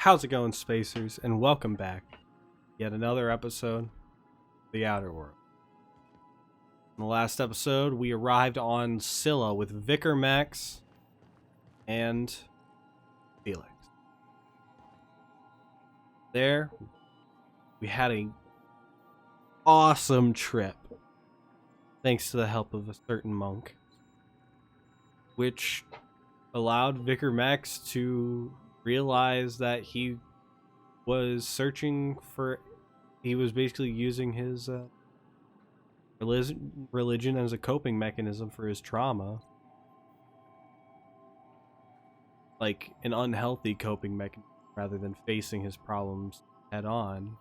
How's it going, Spacers? And welcome back. Yet another episode of the Outer World. In the last episode, we arrived on Scylla with Vicar Max and Felix. There, we had an awesome trip, thanks to the help of a certain monk, which allowed Vicar Max to realize that he was basically using his religion as a coping mechanism for his trauma. Like an unhealthy coping mechanism rather than facing his problems head on.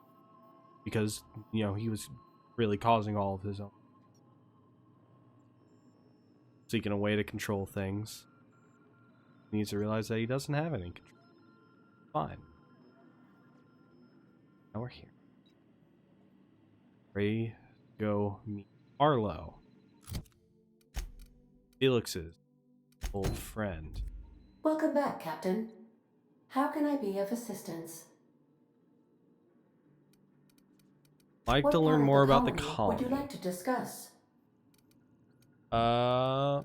Because, you know, he was really causing all of his own. Seeking a way to control things. He needs to realize that he doesn't have any control. Fine. Now we're here. Ready to go meet Arlo. Felix's old friend. Welcome back, Captain. How can I be of assistance? I'd like What to learn part of more about the colony colony. would you like to discuss? Let's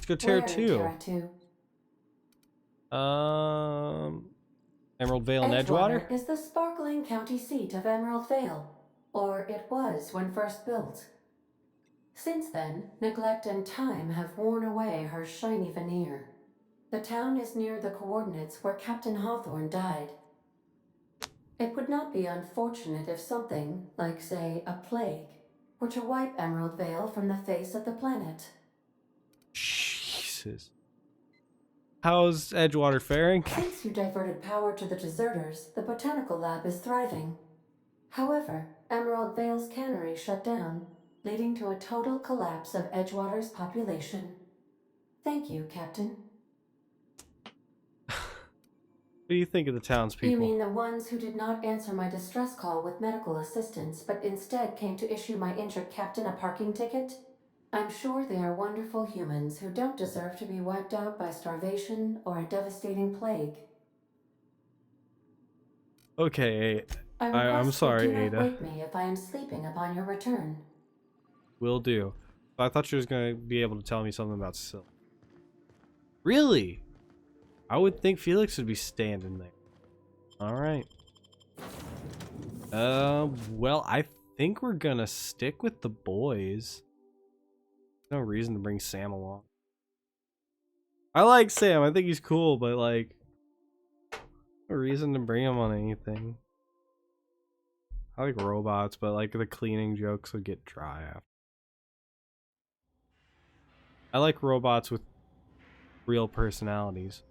go Terra Where in 2. Terra 2? Emerald Vale and Edgewater? is the sparkling county seat of Emerald Vale, or it was when first built. Since then, neglect and time have worn away her shiny veneer. The town is near the coordinates where Captain Hawthorne died. It would not be unfortunate if something, like say a plague, were to wipe Emerald Vale from the face of the planet. Jesus. How's Edgewater faring? Since you diverted power to the deserters, the botanical lab is thriving. However, Emerald Vale's cannery shut down, leading to a total collapse of Edgewater's population. Thank you, Captain. What do you think of the townspeople? You mean the ones who did not answer my distress call with medical assistance, but instead came to issue my injured captain a parking ticket? I'm sure they are wonderful humans who don't deserve to be wiped out by starvation or a devastating plague. Okay, I'm request sorry, that you Ada. not wake me if I am sleeping upon your return. Will do. I thought she was going to be able to tell me something about Scylla. Really? I would think Felix would be standing there. Alright. Well, I think we're gonna stick with the boys. No reason to bring Sam along. I like Sam, I think he's cool, but like, no reason to bring him on anything. I like robots, but like the cleaning jokes would get dry after. I like robots with real personalities.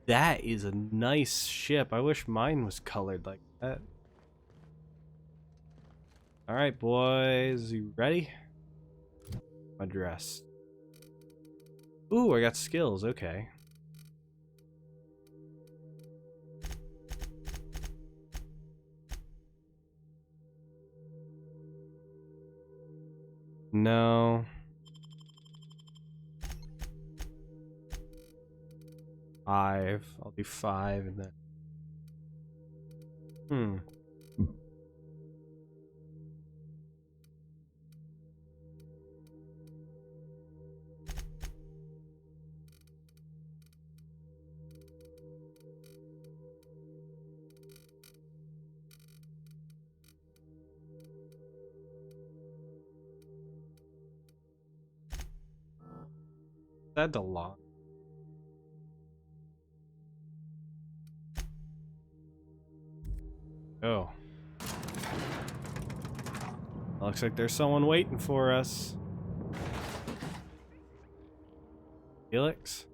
That is a nice ship. I wish mine was colored like that. Alright, boys. You ready? My dress. Ooh, I got skills. Okay. No. Five. I'll do 5 and then. That's a lot. Oh. Looks like there's someone waiting for us. Felix?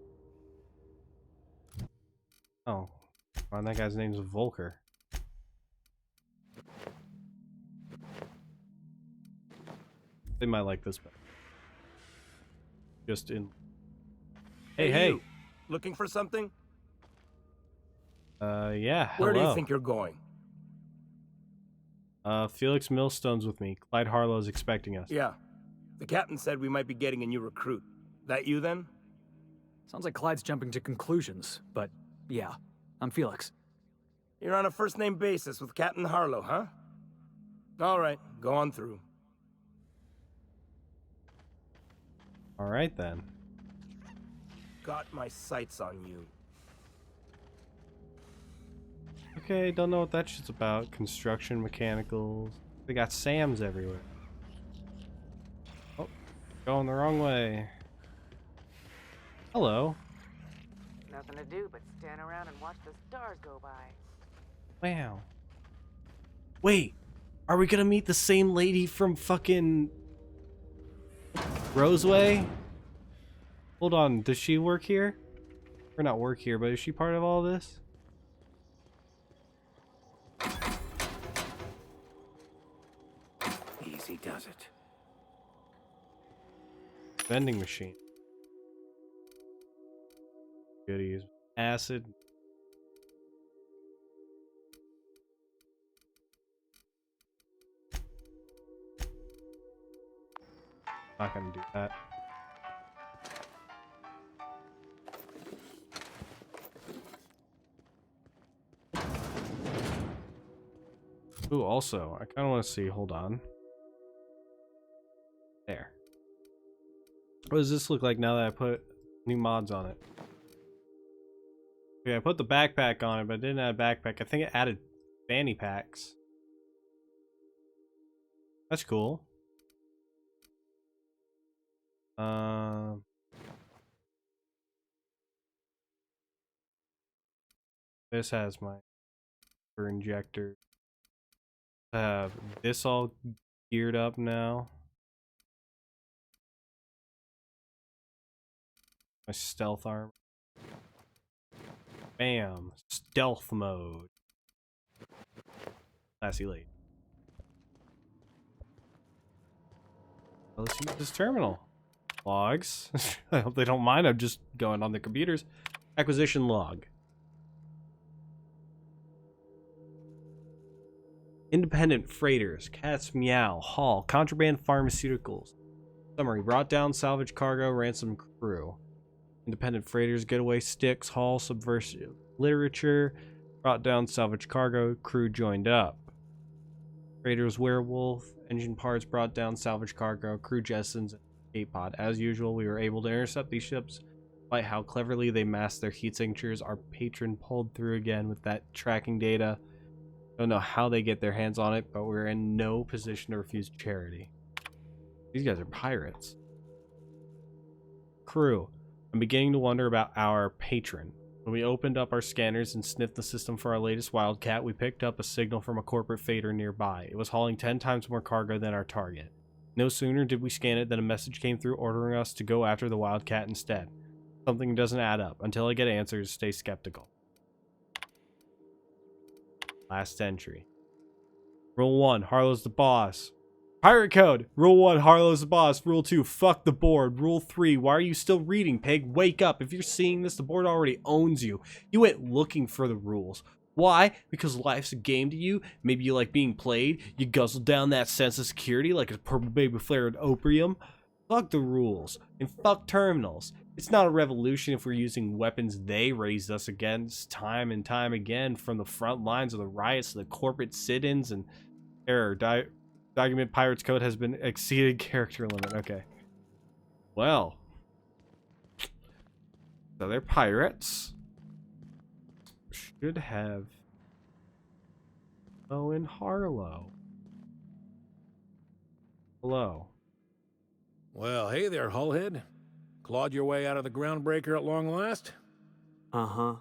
Oh. Well, that guy's name's Volker. They might like this better. Just in. Hey. You. Looking for something? Yeah, hello. Where do you think you're going? Felix Millstone's with me. Clyde Harlow's expecting us. Yeah. The captain said we might be getting a new recruit. That you then? Sounds like Clyde's jumping to conclusions, but yeah, I'm Felix. You're on a first-name basis with Captain Harlow, huh? All right, go on through. All right then. Got my sights on you. Okay, don't know what that shit's about. Construction, mechanicals. They got Sams everywhere. Oh, going the wrong way. Hello. Nothing to do but stand around and watch the stars go by. Wow. Wait, are we gonna meet the same lady from fucking Roseway? Hold on, does she work here? Or not work here, but is she part of all this? Easy does it. Vending machine. Goodies. Acid. Not gonna do that. Ooh, also, I kind of want to see. Hold on. There. What does this look like now that I put new mods on it? Okay, I put the backpack on it, but it didn't add backpack. I think it added fanny packs. That's cool. This has my injector. I have this all geared up now. My stealth armor. Bam. Stealth mode. Classy late. Well, let's use this terminal. Logs. I hope they don't mind. I'm just going on the computers. Acquisition log. Independent freighters. Cats meow. Haul. Contraband pharmaceuticals. Summary. Brought down salvage cargo. Ransom crew. Independent freighters. Getaway sticks. Haul. Subversive literature. Brought down salvage cargo. Crew joined up. Freighters. Werewolf. Engine parts. Brought down salvage cargo. Crew jettisons. Escape pod. As usual, we were able to intercept these ships. Despite how cleverly they masked their heat signatures, our patron pulled through again with that tracking data. Don't know how they get their hands on it, but we're in no position to refuse charity. These guys are pirates. Crew. I'm beginning to wonder about our patron. When we opened up our scanners and sniffed the system for our latest Wildcat, we picked up a signal from a corporate freighter nearby. It was hauling 10 times more cargo than our target. No sooner did we scan it than a message came through ordering us to go after the Wildcat instead. Something doesn't add up. Until I get answers, stay skeptical. Last entry. Rule 1, Harlow's the boss. Pirate code! Rule 1, Harlow's the boss. Rule 2, fuck the board. Rule 3, why are you still reading, pig? Wake up. If you're seeing this, the board already owns you. You went looking for the rules. Why? Because life's a game to you? Maybe you like being played? You guzzle down that sense of security like a purple baby flavored opium? Fuck the rules. And fuck terminals. It's not a revolution if we're using weapons they raised us against time and time again, from the front lines of the riots to the corporate sit-ins and error. Document Pirates Code has been exceeded character limit. Okay. Well. So they're pirates. Should have Owen Harlow. Hello. Well, hey there, Hullhead. Clawed your way out of the groundbreaker at long last? Uh-huh.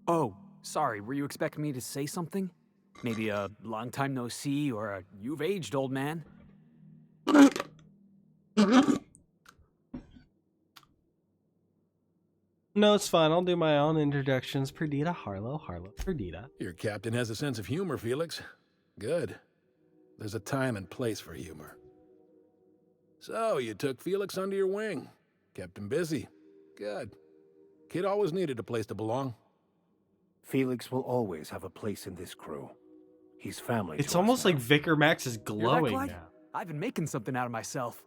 Oh, sorry, were you expecting me to say something? Maybe a long time no see, or a you've aged, old man? No, it's fine. I'll do my own introductions. Perdita, Harlow, Perdita. Your captain has a sense of humor, Felix. Good. There's a time and place for humor. So, you took Felix under your wing. Kept him busy. Good. Kid always needed a place to belong. Felix will always have a place in this crew. He's family. It's to us almost now. like Vicar Max is Hear that, glowing Clyde? now. I've been making something out of myself.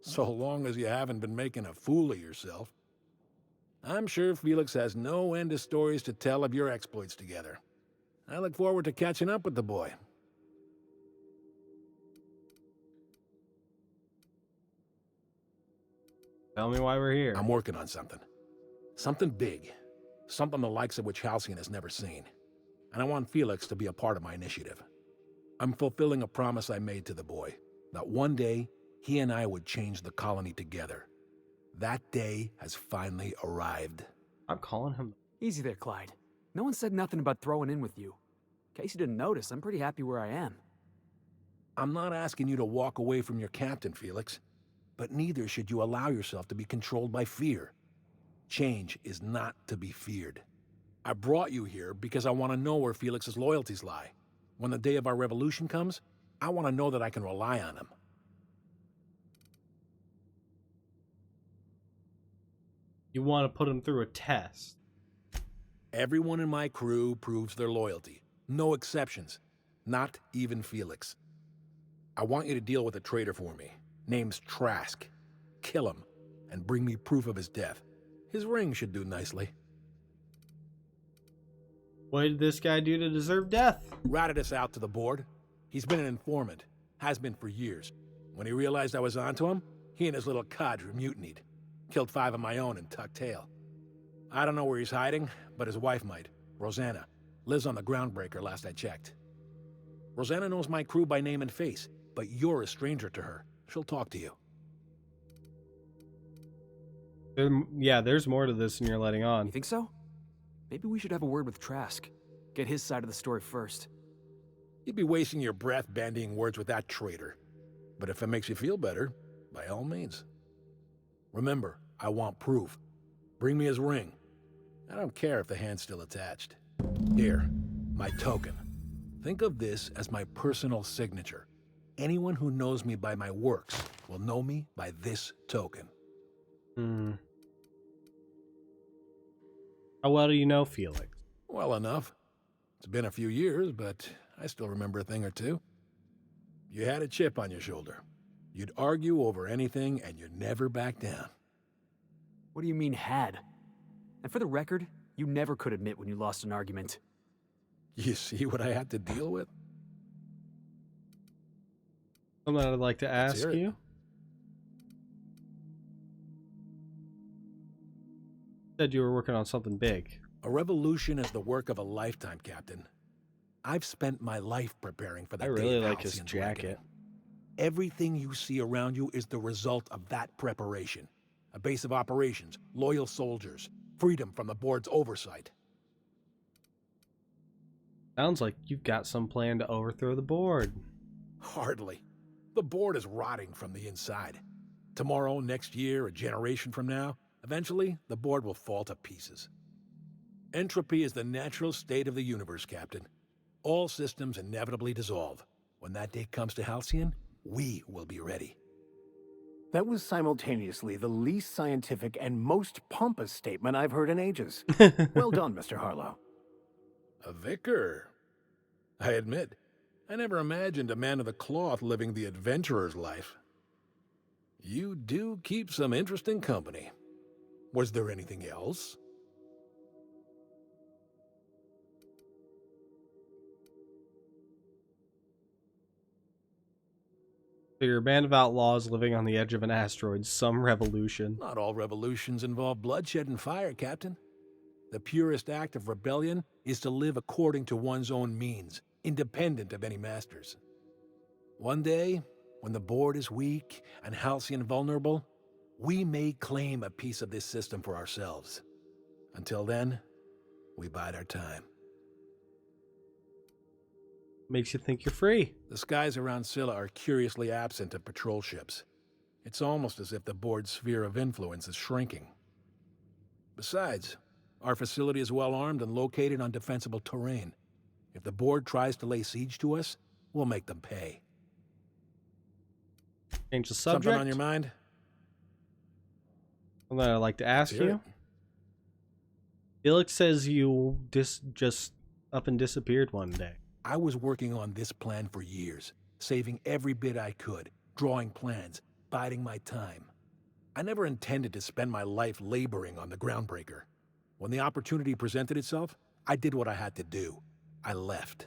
So long as you haven't been making a fool of yourself. I'm sure Felix has no end of stories to tell of your exploits together. I look forward to catching up with the boy. Tell me why we're here. I'm working on something. Something big. Something the likes of which Halcyon has never seen. And I want Felix to be a part of my initiative. I'm fulfilling a promise I made to the boy, that one day he and I would change the colony together. That day has finally arrived. I'm calling him. Easy there, Clyde. No one said nothing about throwing in with you. In case you didn't notice, I'm pretty happy where I am. I'm not asking you to walk away from your captain, Felix, but neither should you allow yourself to be controlled by fear. Change is not to be feared. I brought you here because I want to know where Felix's loyalties lie. When the day of our revolution comes, I want to know that I can rely on him. You want to put him through a test. Everyone in my crew proves their loyalty. No exceptions. Not even Felix. I want you to deal with a traitor for me. Name's Trask. Kill him, and bring me proof of his death. His ring should do nicely. What did this guy do to deserve death? Ratted us out to the board. He's been an informant. Has been for years. When he realized I was onto him, he and his little cadre mutinied. Killed 5 of my own and tucked tail. I don't know where he's hiding, but his wife might. Rosanna. Lives on the Groundbreaker last I checked. Rosanna knows my crew by name and face, but you're a stranger to her. She'll talk to you. Yeah, there's more to this than you're letting on. You think so? Maybe we should have a word with Trask. Get his side of the story first. You'd be wasting your breath bandying words with that traitor. But if it makes you feel better, by all means. Remember, I want proof. Bring me his ring. I don't care if the hand's still attached. Here, my token. Think of this as my personal signature. Anyone who knows me by my works will know me by this token. How well do you know Felix? Well enough. It's been a few years, but I still remember a thing or two. You had a chip on your shoulder. You'd argue over anything, and you'd never back down. What do you mean, had? And for the record, you never could admit when you lost an argument. You see what I had to deal with? Something I'd like to Let's ask hear it. you. Said you were working on something big. A revolution is the work of a lifetime, Captain. I've spent my life preparing for that I day really of like his Halcyon's jacket. reckoning. Everything you see around you is the result of that preparation. A base of operations, loyal soldiers, freedom from the board's oversight. Sounds like you've got some plan to overthrow the board. Hardly. The board is rotting from the inside. Tomorrow, next year, a generation from now, eventually, the board will fall to pieces. Entropy is the natural state of the universe, Captain. All systems inevitably dissolve. When that day comes to Halcyon, we will be ready. That was simultaneously the least scientific and most pompous statement I've heard in ages. Well done, Mr. Harlow. A vicar. I admit, I never imagined a man of the cloth living the adventurer's life. You do keep some interesting company. Was there anything else? So you're a band of outlaws living on the edge of an asteroid. Some revolution. Not all revolutions involve bloodshed and fire, Captain. The purest act of rebellion is to live according to one's own means, independent of any masters. One day, when the board is weak and Halcyon vulnerable, we may claim a piece of this system for ourselves. Until then, we bide our time. Makes you think you're free. The skies around Scylla are curiously absent of patrol ships. It's almost as if the board's sphere of influence is shrinking. Besides, our facility is well armed and located on defensible terrain. If the board tries to lay siege to us, we'll make them pay. Change the subject. Something on your mind? Something I'd like to ask Let's hear you. Felix says you just up and disappeared one day. I was working on this plan for years, saving every bit I could, drawing plans, biding my time. I never intended to spend my life laboring on the Groundbreaker. When the opportunity presented itself, I did what I had to do. I left.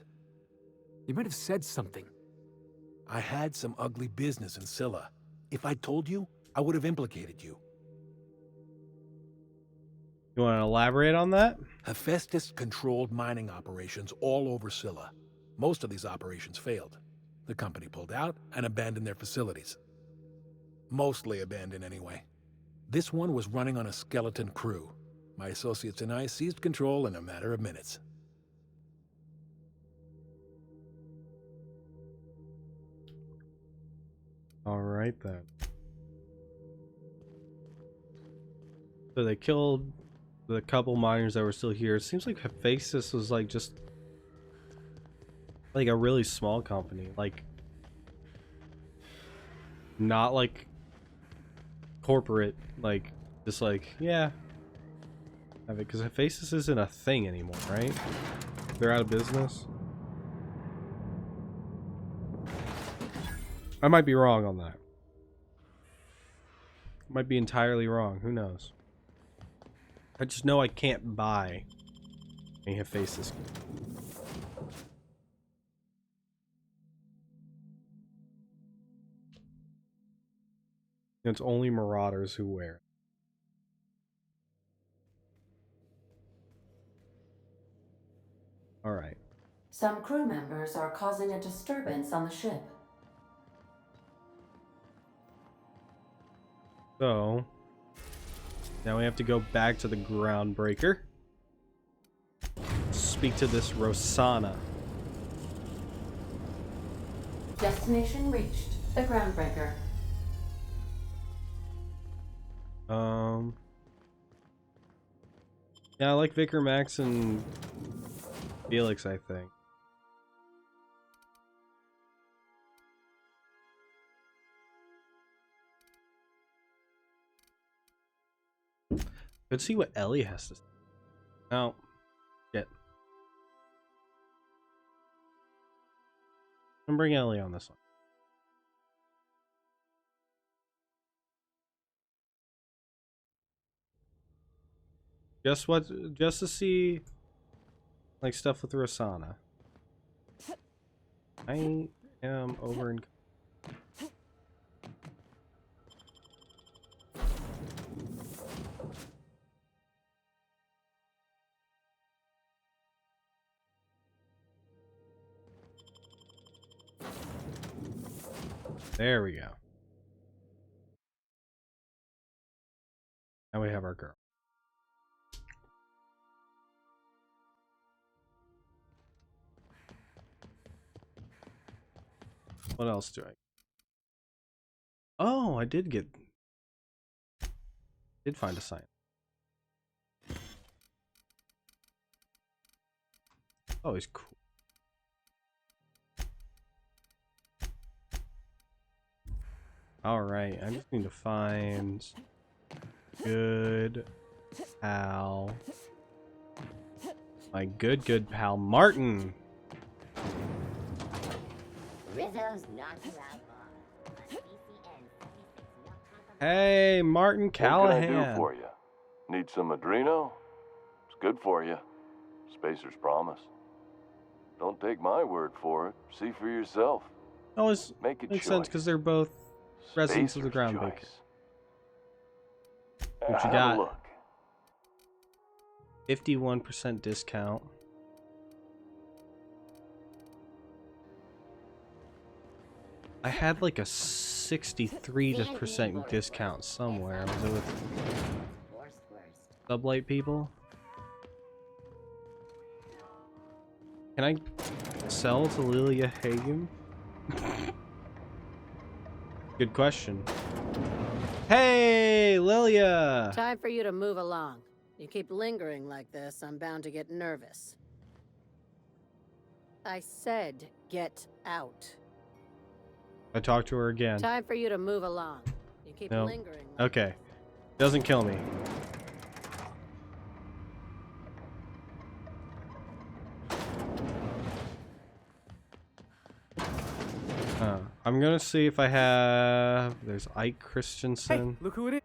You might have said something. I had some ugly business in Scylla. If I'd told you, I would have implicated you. You want to elaborate on that? Hephaestus controlled mining operations all over Scylla. Most of these operations failed. The company pulled out and abandoned their facilities. Mostly abandoned anyway. This one was running on a skeleton crew. My associates and I seized control in a matter of minutes. All right then. So they killed the couple miners that were still here. It seems like Hephaestus was like just like a really small company, like not like corporate, like just like yeah. Have it because Hephaestus isn't a thing anymore, right? They're out of business. I might be wrong on that. Might be entirely wrong. Who knows? I just know I can't buy a Hephaestus. It's only Marauders who wear it. All right. Some crew members are causing a disturbance on the ship. So now we have to go back to the Groundbreaker. Speak to this Rosanna. Destination reached. The Groundbreaker. Yeah, I like Vicar, Max, and Felix, I think. Let's see what Ellie has to say. Oh, shit. I'm bring Ellie on this one. Just to see like stuff with Rosanna. I am over in. There we go. Now we have our girl. What else do I? Oh, I did find a sign. Oh, he's cool. All right, I just need to find good pal. My good pal Martin. Rizzo's not Hey, Martin Callahan. What can I do for you? Need some Adreno? It's good for you. Spacer's promise. Don't take my word for it. See for yourself. Always Make a makes choice. sense because they're both residents of the Spacer's Groundbreaker. choice. What you Have got? a look. 51% discount. I had like a 63% discount somewhere. Was it with Sublight people? Can I sell to Lilia Hagen? Good question. Hey, Lilia! Time for you to move along. You keep lingering like this, I'm bound to get nervous. I said get out. I talked to her again. Time for you to move along. You keep No. lingering like Okay. Doesn't kill me. I'm gonna see if I have. There's Ike Hey, Christensen. look who it is.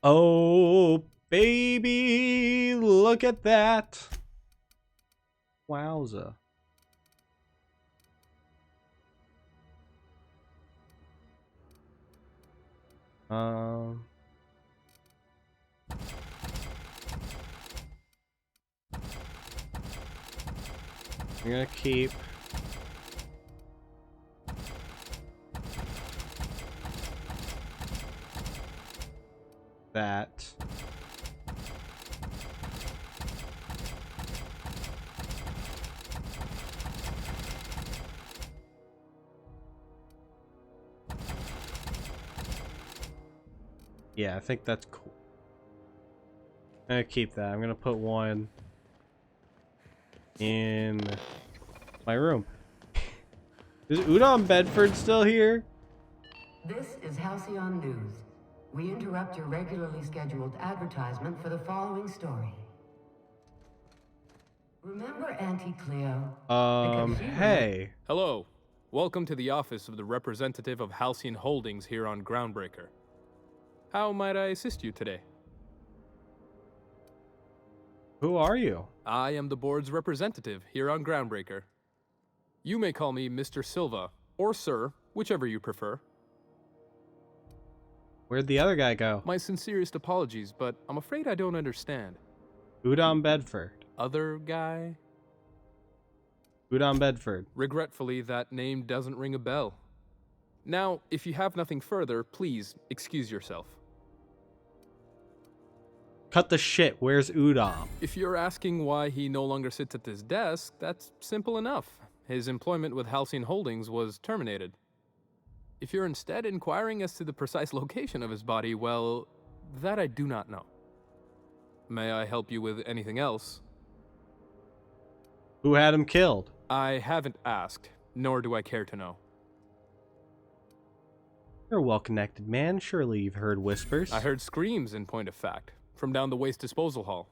Oh, baby, look at that. Wowza. I'm gonna keep that. Yeah, I think that's cool. I'm gonna keep that. I'm gonna put one in my room. Is Udon Bedford still here? This is Halcyon News. We interrupt your regularly scheduled advertisement for the following story. Remember Auntie Cleo? Hey. Hello. Welcome to the office of the representative of Halcyon Holdings here on Groundbreaker. How might I assist you today? Who are you? I am the board's representative here on Groundbreaker. You may call me Mr. Silva, or Sir, whichever you prefer. Where'd the other guy go? My sincerest apologies, but I'm afraid I don't understand. Udon Bedford. Other guy? Udon Bedford. Regretfully, that name doesn't ring a bell. Now, if you have nothing further, please excuse yourself. Cut the shit. Where's Udon? If you're asking why he no longer sits at this desk, that's simple enough. His employment with Halcyon Holdings was terminated. If you're instead inquiring as to the precise location of his body, well, that I do not know. May I help you with anything else? Who had him killed? I haven't asked, nor do I care to know. You're a well-connected man. Surely you've heard whispers. I heard screams, in point of fact, from down the waste disposal hall.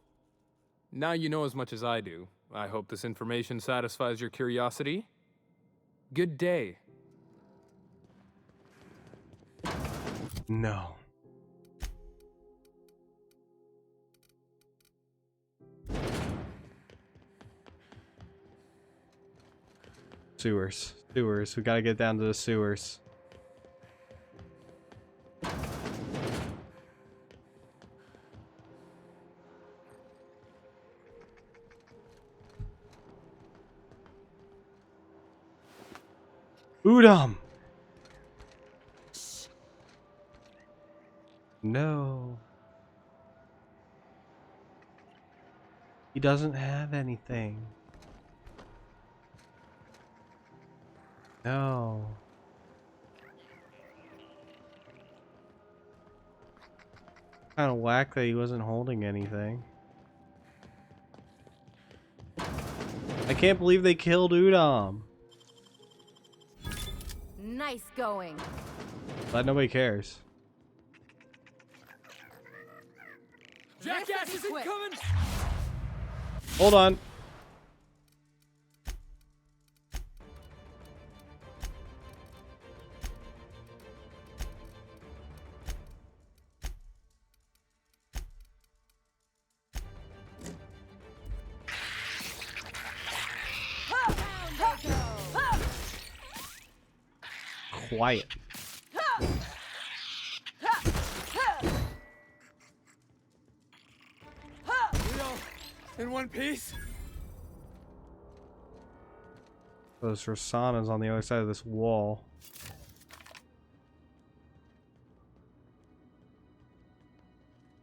Now you know as much as I do. I hope this information satisfies your curiosity. Good day. No. Sewers. Sewers. We gotta get down to the sewers. Udon! No. He doesn't have anything. No. Kind of whack that he wasn't holding anything. I can't believe they killed Udon. Nice going. But nobody cares. Jackass is incoming! Hold on. Quiet. In one piece? Those Rasanas on the other side of this wall.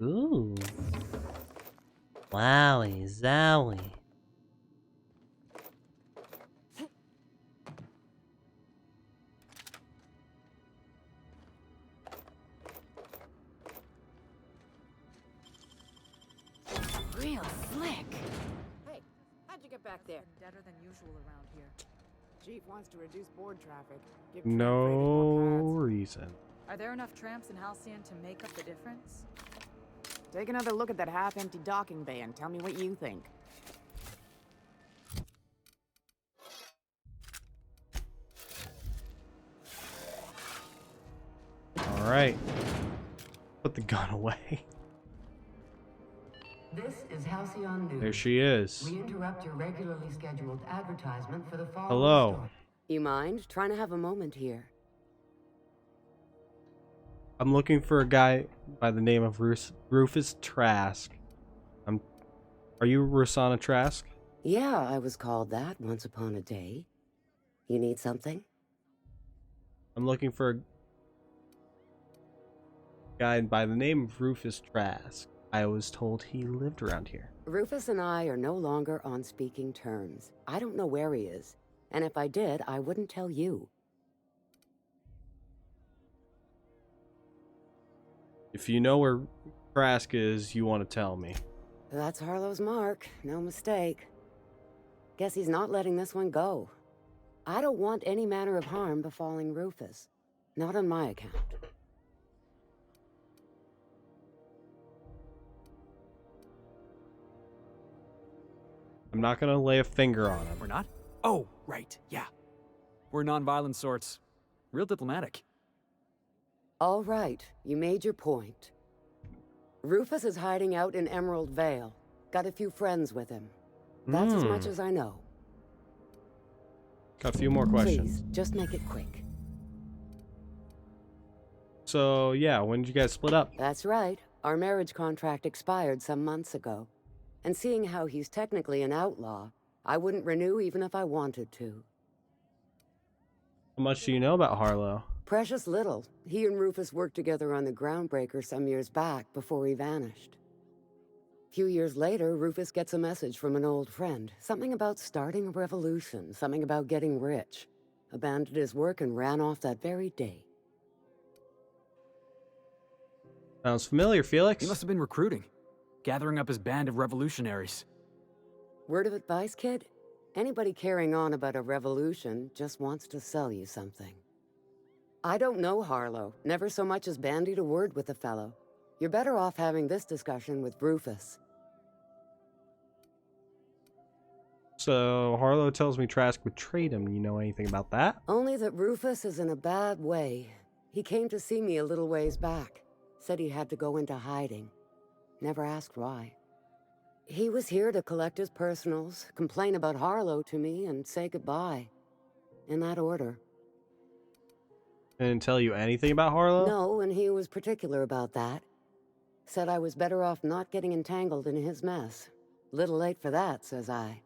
Ooh. Wowie zowie. Real slick. Hey, how'd you get back there? Deader than usual around here. Chief wants to reduce board traffic. Give No tramp freighted more paths. reason. Are there enough tramps in Halcyon to make up the difference? Take another look at that half-empty docking bay and tell me what you think. All Alright. Put the gun away. This is Halcyon News. There she is. We interrupt your regularly scheduled advertisement for the fall. Hello. You mind? Trying to have a moment here. I'm looking for a guy by the name of Rufus Trask. Are you Rosanna Trask? Yeah, I was called that once upon a day. You need something? I'm looking for a guy by the name of Rufus Trask. I was told he lived around here. Rufus and I are no longer on speaking terms. I don't know where he is. And if I did, I wouldn't tell you. If you know where Trask is, you want to tell me. That's Harlow's mark. No mistake. Guess he's not letting this one go. I don't want any manner of harm befalling Rufus. Not on my account. I'm not gonna lay a finger on him. We're not? Oh, right, yeah. We're non-violent sorts. Real diplomatic. All right, you made your point. Rufus is hiding out in Emerald Vale. Got a few friends with him. That's as much as I know. Got a few more questions. Please, just make it quick. So, yeah, when did you guys split up? That's right. Our marriage contract expired some months ago. And seeing how he's technically an outlaw, I wouldn't renew even if I wanted to. How much do you know about Harlow? Precious little. He and Rufus worked together on the Groundbreaker some years back before he vanished. A few years later, Rufus gets a message from an old friend. Something about starting a revolution, something about getting rich. Abandoned his work and ran off that very day. Sounds familiar, Felix. He must have been recruiting. Gathering up his band of revolutionaries. Word of advice, kid? Anybody carrying on about a revolution just wants to sell you something. I don't know Harlow. Never so much as bandied a word with the fellow. You're better off having this discussion with Rufus. So, Harlow tells me Trask betrayed him. You know anything about that? Only that Rufus is in a bad way. He came to see me a little ways back. Said he had to go into hiding. Never asked why. He was here to collect his personals, complain about Harlow to me, and say goodbye. In that order. Didn't tell you anything about Harlow? No, and he was particular about that. Said I was better off not getting entangled in his mess. Little late for that, says I.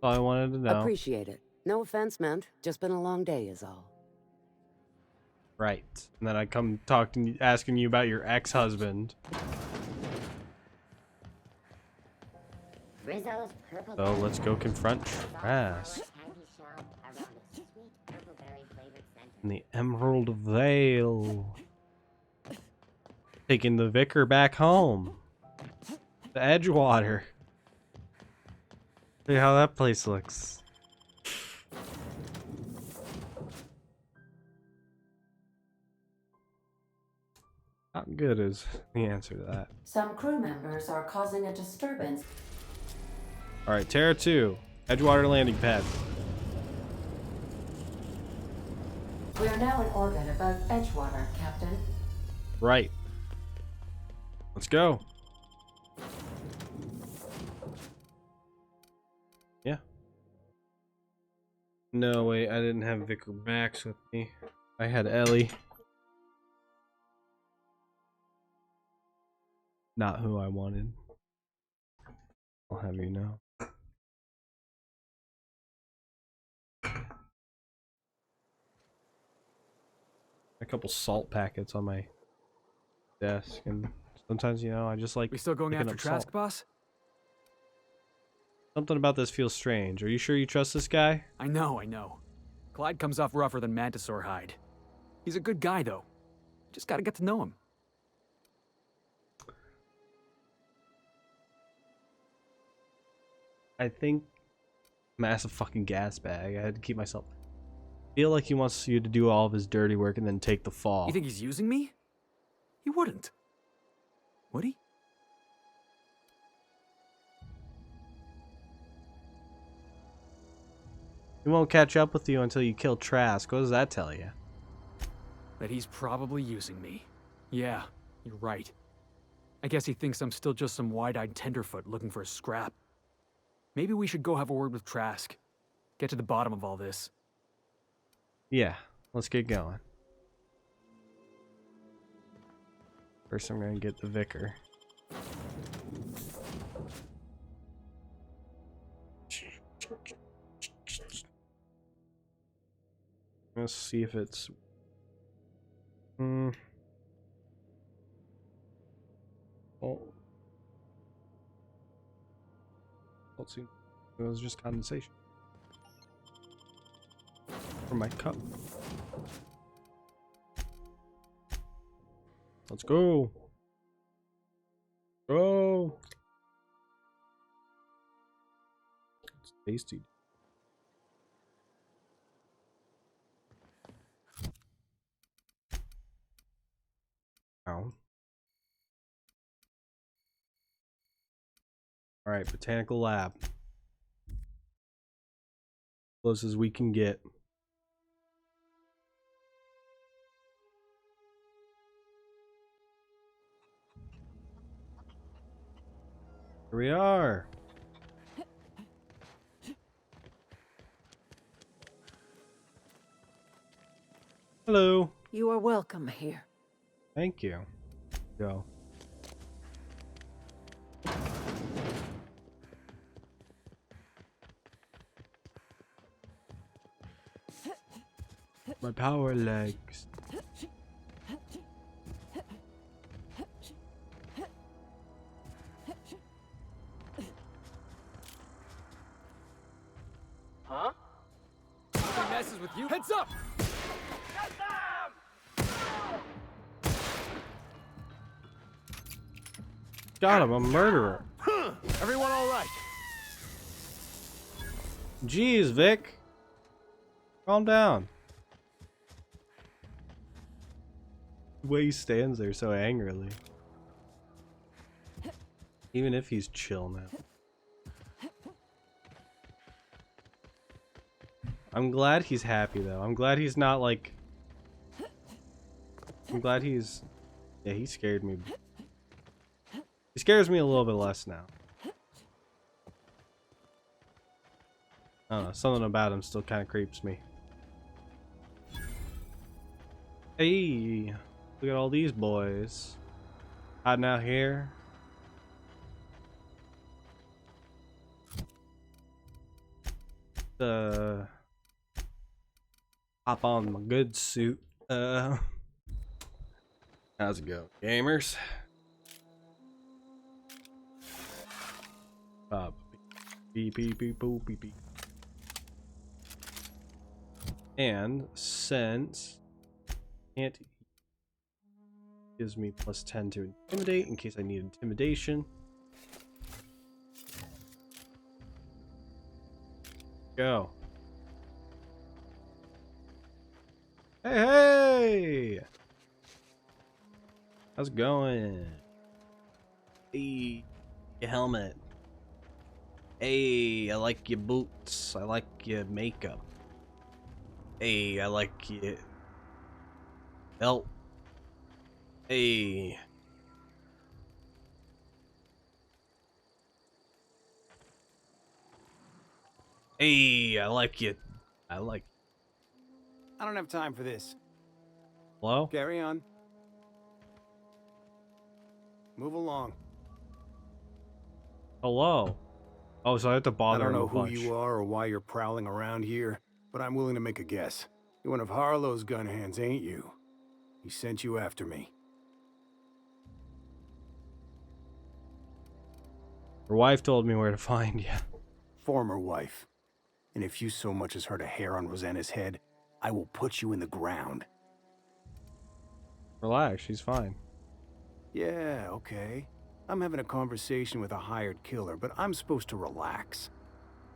All I wanted to know. Appreciate it. No offense meant. Just been a long day is all. Right. And then I come talking, asking you about your ex-husband. So let's go confront Trask. In the Emerald Vale. Taking the vicar back home. The Edgewater. See how that place looks. Not good is the answer to that. Some crew members are causing a disturbance. Alright, Terra 2. Edgewater landing pad. We are now in orbit above Edgewater, Captain. Right. Let's go. Yeah. No, wait, I didn't have Vicar Max with me. I had Ellie. Not who I wanted. I'll have you know. A couple salt packets on my desk, and sometimes, you know, I just like. We still going picking after up Trask, salt. boss? Something about this feels strange. Are you sure you trust this guy? I know. Clyde comes off rougher than Mantisaur hide. He's a good guy, though. Just gotta get to know him. I think massive fucking gas bag. I had to keep myself. Feel like he wants you to do all of his dirty work and then take the fall. You think he's using me? He wouldn't. Would he? He won't catch up with you until you kill Trask. What does that tell you? that he's probably using me. Yeah, you're right. I guess he thinks I'm still just some wide-eyed tenderfoot looking for a scrap. Maybe we should go have a word with Trask. Get to the bottom of all this. Yeah, let's get going. First, I'm gonna get the vicar. Let's see if it's. Oh. Let's see. It was just condensation from my cup. Let's go. Go. It's tasty. Ow. All right, botanical lab. Close as we can get. Here we are. Hello. You are welcome here. Thank you. Go. My power legs. Huh? Nothing messes with you. Heads up! God, I'm a murderer. Everyone all right? Jeez, Vic. Calm down. The way he stands there so angrily. Even if he's chill now. I'm glad he's happy though. I'm glad he's not like... I'm glad he's... Yeah, he scared me. He scares me a little bit less now. I don't know, something about him still kind of creeps me. Hey, look at all these boys hiding out here. Hop on my good suit. How's it go, gamers? Beep beep beep boop beep beep. And since can't gives me +10 to intimidate in case I need intimidation. Go. Hey, hey! How's it going? Hey, your helmet. Hey, I like your boots. I like your makeup. Hey, I like your belt. Hey. Hey, I like you. I like. I don't have time for this. Hello? Carry on. Move along. Hello. Oh, so I have to bother I don't him know a who bunch. you are or why you're prowling around here, but I'm willing to make a guess. You're one of Harlow's gun hands, ain't you? He sent you after me. Your wife told me where to find you. Former wife. And if you so much as hurt a hair on Rosanna's head, I will put you in the ground. Relax, she's fine. Yeah, okay. I'm having a conversation with a hired killer, but I'm supposed to relax.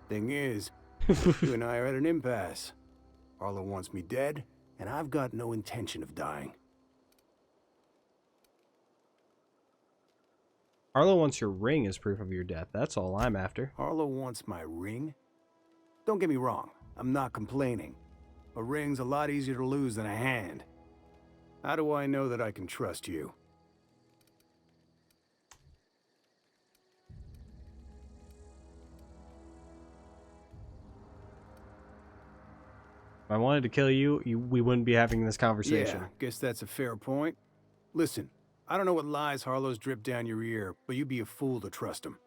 Thing is, you and I are at an impasse. Harlow wants me dead, and I've got no intention of dying. Harlow wants your ring as proof of your death. That's all I'm after. Harlow wants my ring? Don't get me wrong, I'm not complaining. A ring's a lot easier to lose than a hand. How do I know that I can trust you? If I wanted to kill you, we wouldn't be having this conversation. Yeah, guess that's a fair point. Listen, I don't know what lies Harlow's dripped down your ear, but you'd be a fool to trust him.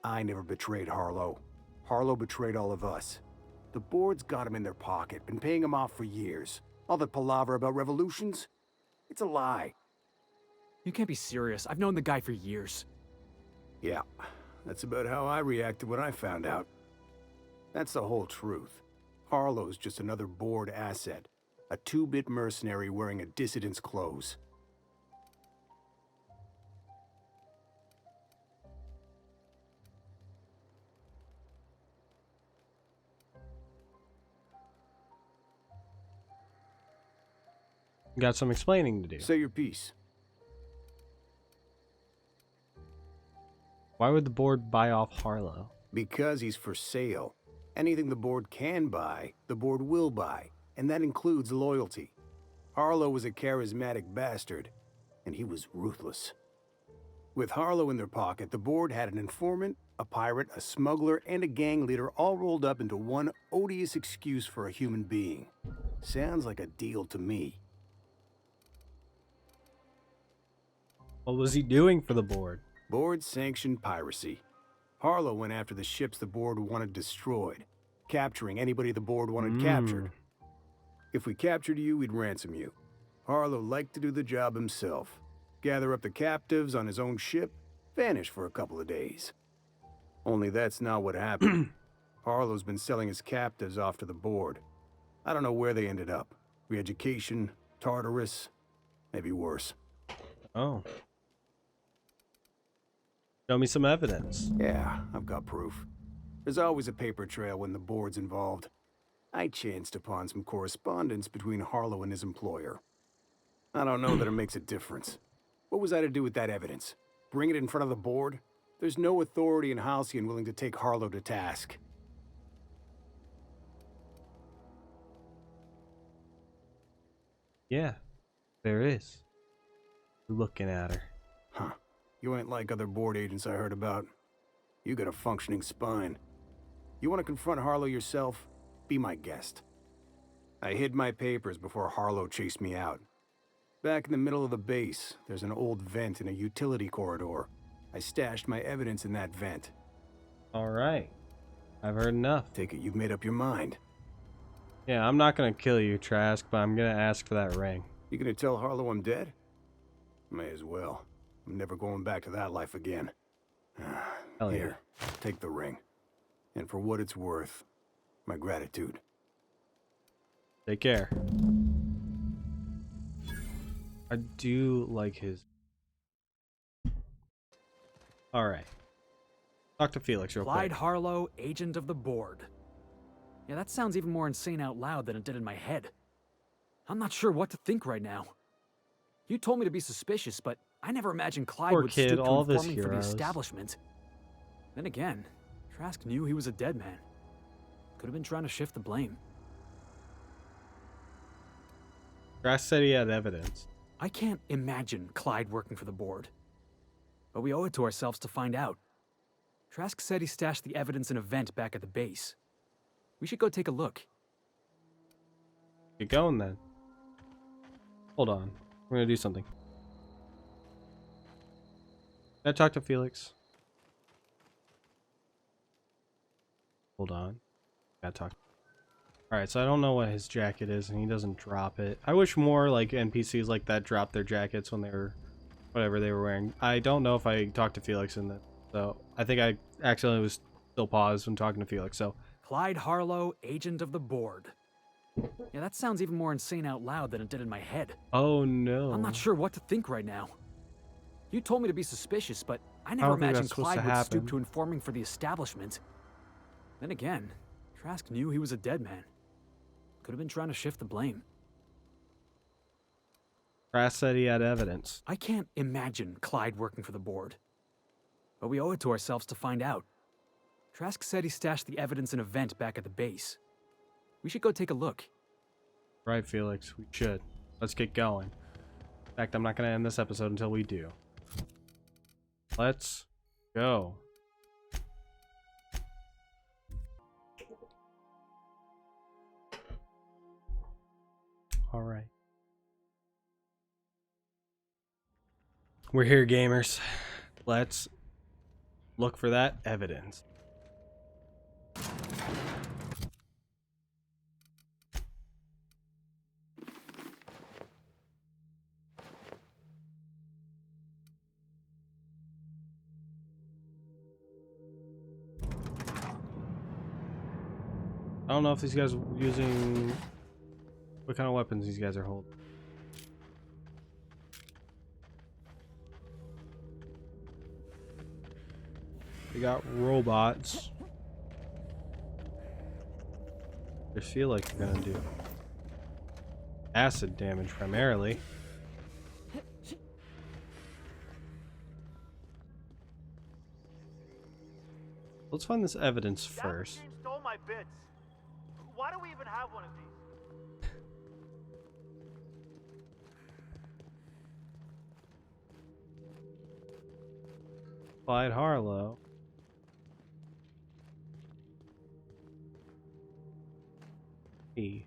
I never betrayed Harlow. Harlow betrayed all of us. The board's got him in their pocket, been paying him off for years. All that palaver about revolutions? It's a lie. You can't be serious. I've known the guy for years. Yeah, that's about how I reacted when I found out. That's the whole truth. Harlow's just another board asset. A two-bit mercenary wearing a dissident's clothes. Got some explaining to do. Say your piece. Why would the board buy off Harlow? Because he's for sale. Anything the board can buy, the board will buy, and that includes loyalty. Harlow was a charismatic bastard, and he was ruthless. With Harlow in their pocket, the board had an informant, a pirate, a smuggler, and a gang leader all rolled up into one odious excuse for a human being. Sounds like a deal to me. What was he doing for the board? Board-sanctioned piracy. Harlow went after the ships the board wanted destroyed, capturing anybody the board wanted captured. If we captured you, we'd ransom you. Harlow liked to do the job himself. Gather up the captives on his own ship, vanish for a couple of days. Only that's not what happened. Harlow's been selling his captives off to the board. I don't know where they ended up. Re-education, Tartarus, maybe worse. Oh. Show me some evidence. Yeah, I've got proof. There's always a paper trail when the board's involved. I chanced upon some correspondence between Harlow and his employer. I don't know that it makes a difference. What was I to do with that evidence? Bring it in front of the board? There's no authority in Halcyon willing to take Harlow to task. Yeah, there is. Looking at her. Huh. You ain't like other board agents I heard about. You got a functioning spine. You want to confront Harlow yourself? Be my guest. I hid my papers before Harlow chased me out. Back in the middle of the base, there's an old vent in a utility corridor. I stashed my evidence in that vent. Alright. I've heard enough. Take it you've made up your mind. Yeah, I'm not gonna kill you, Trask, but I'm gonna ask for that ring. You gonna tell Harlow I'm dead? May as well. I'm never going back to that life again. Hell yeah. Here, take the ring. And for what it's worth, my gratitude. Take care. I do like his... Alright. Talk to Felix real Clyde quick. Harlow, agent of the board. Yeah, that sounds even more insane out loud than it did in my head. I'm not sure what to think right now. You told me to be suspicious, but I never imagined Clyde Poor would kid, stoop to all of his informing for the heroes. establishment. Then again, Trask knew he was a dead man. Could have been trying to shift the blame. Trask said he had evidence. I can't imagine Clyde working for the board. But we owe it to ourselves to find out. Trask said he stashed the evidence in a vent back at the base. We should go take a look. Get going then. Hold on. We're gonna do something. Can I talk to Felix? Hold on. Gotta talk. Alright, so I don't know what his jacket is, and he doesn't drop it. I wish more, like, NPCs like that dropped their jackets when they were... whatever they were wearing. I don't know if I talked to Felix in that, so... I think I accidentally was still paused when talking to Felix, so... Clyde Harlow, agent of the board. Yeah, that sounds even more insane out loud than it did in my head. Oh no. I'm not sure what to think right now. You told me to be suspicious, but I I never don't think imagined that's supposed to Clyde would stoop happen. to informing for the establishment. Then again, Trask knew he was a dead man. Could have been trying to shift the blame. Trask said he had evidence. I can't imagine Clyde working for the board. But we owe it to ourselves to find out. Trask said he stashed the evidence in a vent back at the base. We should go take a look. Right, Felix, we should. Let's get going. In fact, I'm not going to end this episode until we do. Let's go. All right. We're here, gamers. Let's look for that evidence. I don't know if these guys are using... what kind of weapons these guys are holding. They got robots. I feel like they're gonna do acid damage primarily. Let's find this evidence first. That machine stole my bits. Why do we even have one of these? Clyde Harlow. E.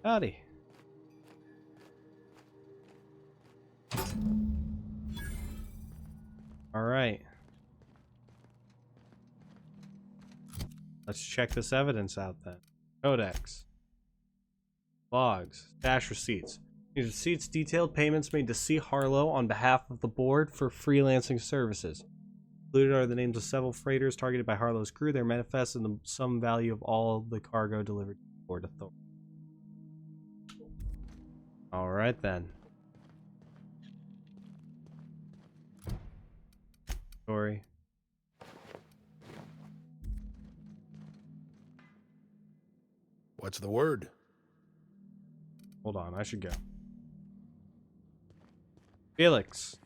Howdy. All right. Let's check this evidence out then. Codex. Logs. Stash receipts. These receipts detailed payments made to C. Harlow on behalf of the board for freelancing services. Included are the names of several freighters targeted by Harlow's crew. They're manifest in the sum value of all the cargo delivered to the board authority. All right then. Story. What's the word? Hold on, I should go. Felix.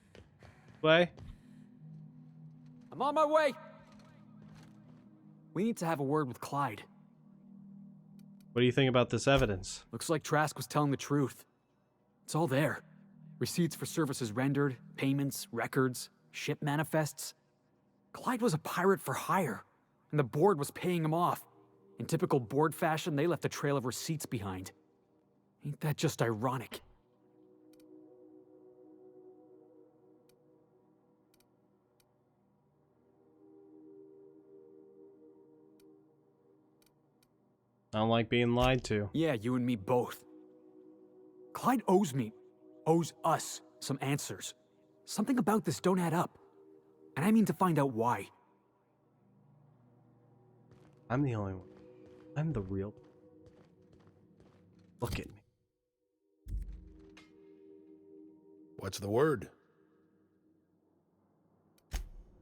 Way. I'm on my way. We need to have a word with Clyde. What do you think about this evidence? Looks like Trask was telling the truth. It's all there. Receipts for services rendered, payments, records, ship manifests. Clyde was a pirate for hire, and the board was paying him off. In typical board fashion, they left a trail of receipts behind. Ain't that just ironic? I don't like being lied to. Yeah, you and me both. Clyde owes us some answers. Something about this don't add up. And I mean to find out why. I'm the only one. I'm the real. Look at me. What's the word?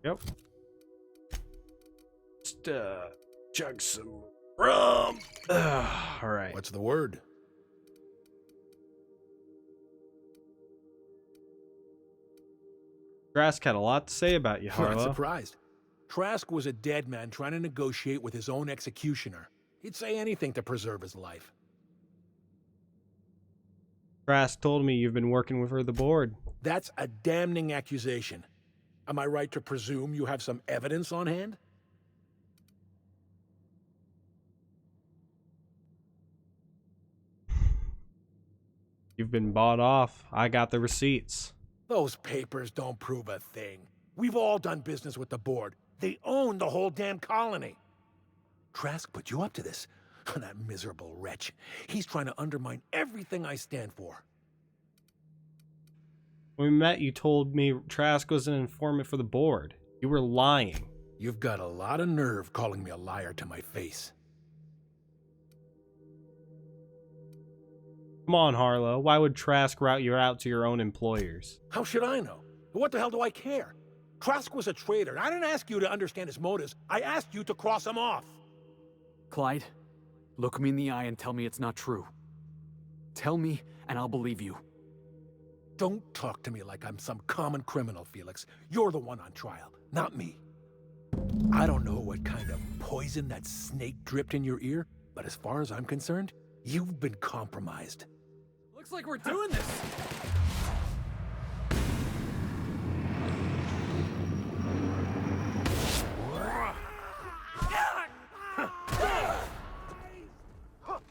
Yep. Just chug some rum. All right. What's the word? Trask had a lot to say about you, I'm not Harlow. surprised. Trask was a dead man trying to negotiate with his own executioner. He'd say anything to preserve his life. Trask told me you've been working for the board. That's a damning accusation. Am I right to presume you have some evidence on hand? You've been bought off. I got the receipts. Those papers don't prove a thing. We've all done business with the board. They own the whole damn colony. Trask put you up to this. That miserable wretch. He's trying to undermine everything I stand for. When we met, you told me Trask was an informant for the board. You were lying. You've got a lot of nerve calling me a liar to my face. Come on, Harlow. Why would Trask route you out to your own employers? How should I know? What the hell do I care? Trask was a traitor. I didn't ask you to understand his motives. I asked you to cross him off. Clyde, look me in the eye and tell me it's not true. Tell me, and I'll believe you. Don't talk to me like I'm some common criminal, Felix. You're the one on trial, not me. I don't know what kind of poison that snake dripped in your ear, but as far as I'm concerned, you've been compromised. Looks like we're doing this.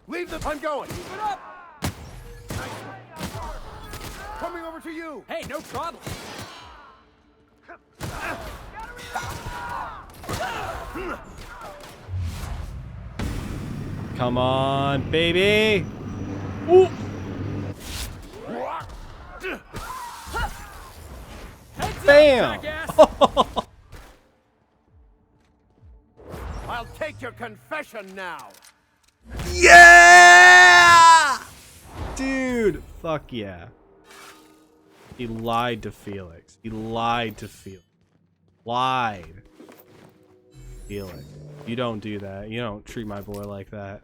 Leave the... I'm going! Keep it up! Coming over to you! Hey, no problem. Come on, baby! Ooh. Bam! I'll take your confession now! Yeah! Dude, fuck yeah. He lied to Felix. He lied to Felix. Lied. Felix. You don't do that. You don't treat my boy like that.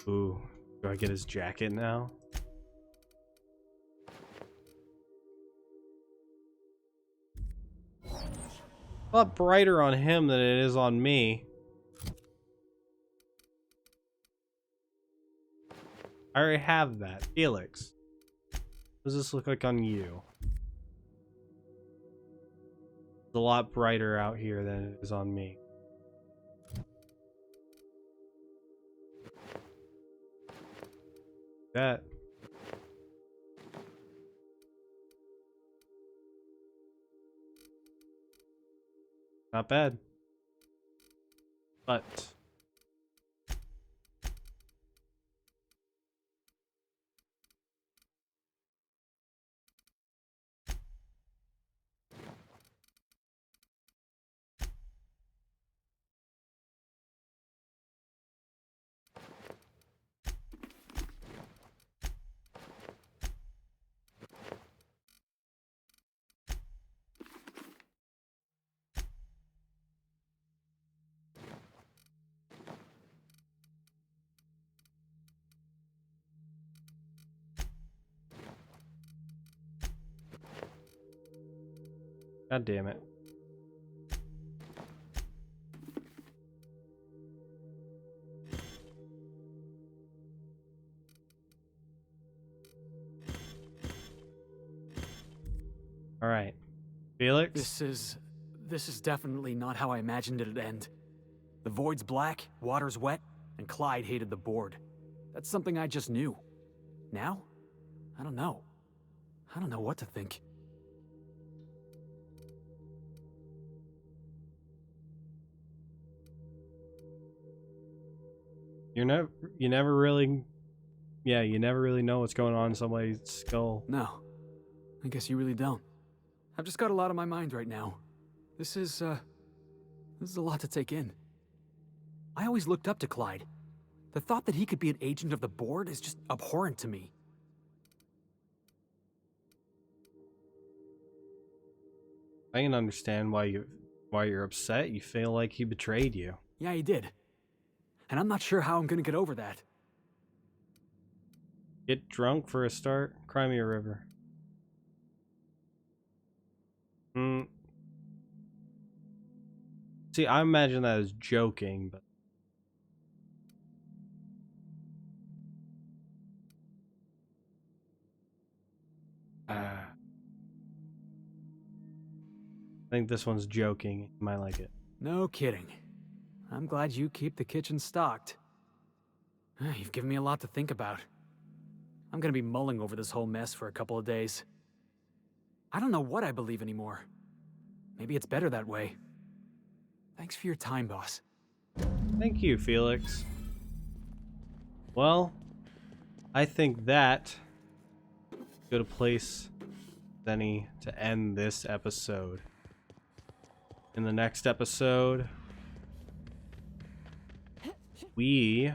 Ooh. Do I get his jacket now? A lot brighter on him than it is on me. I already have that. Felix. What does this look like on you? It's a lot brighter out here than it is on me. That. Not bad. But God damn it. All right. Felix? This is definitely not how I imagined it'd end. The void's black, water's wet, and Clyde hated the board. That's something I just knew. Now? I don't know. I don't know what to think. You never really know what's going on in somebody's skull. No. I guess you really don't. I've just got a lot on my mind right now. This is a lot to take in. I always looked up to Clyde. The thought that he could be an agent of the board is just abhorrent to me. I can understand why you're upset. You feel like he betrayed you. Yeah, he did. And I'm not sure how I'm gonna get over that. Get drunk for a start. Cry me a river. See, I imagine that as joking, but I think this one's joking. You might like it. No kidding. I'm glad you keep the kitchen stocked. You've given me a lot to think about. I'm gonna be mulling over this whole mess for a couple of days. I don't know what I believe anymore. Maybe it's better that way. Thanks for your time, boss. Thank you, Felix. Well, I think that is a good place, Denny, to end this episode. In the next episode, we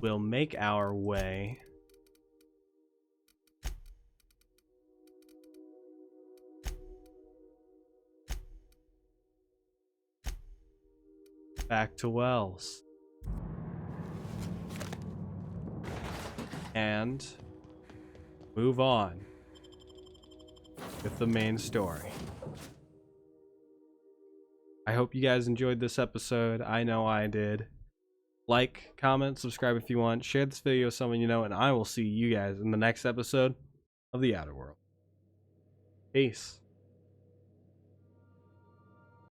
will make our way back to Wells. And move on with the main story. I hope you guys enjoyed this episode. I know I did. Like, comment, subscribe if you want. Share this video with someone you know, and I will see you guys in the next episode of The Outer World. Peace.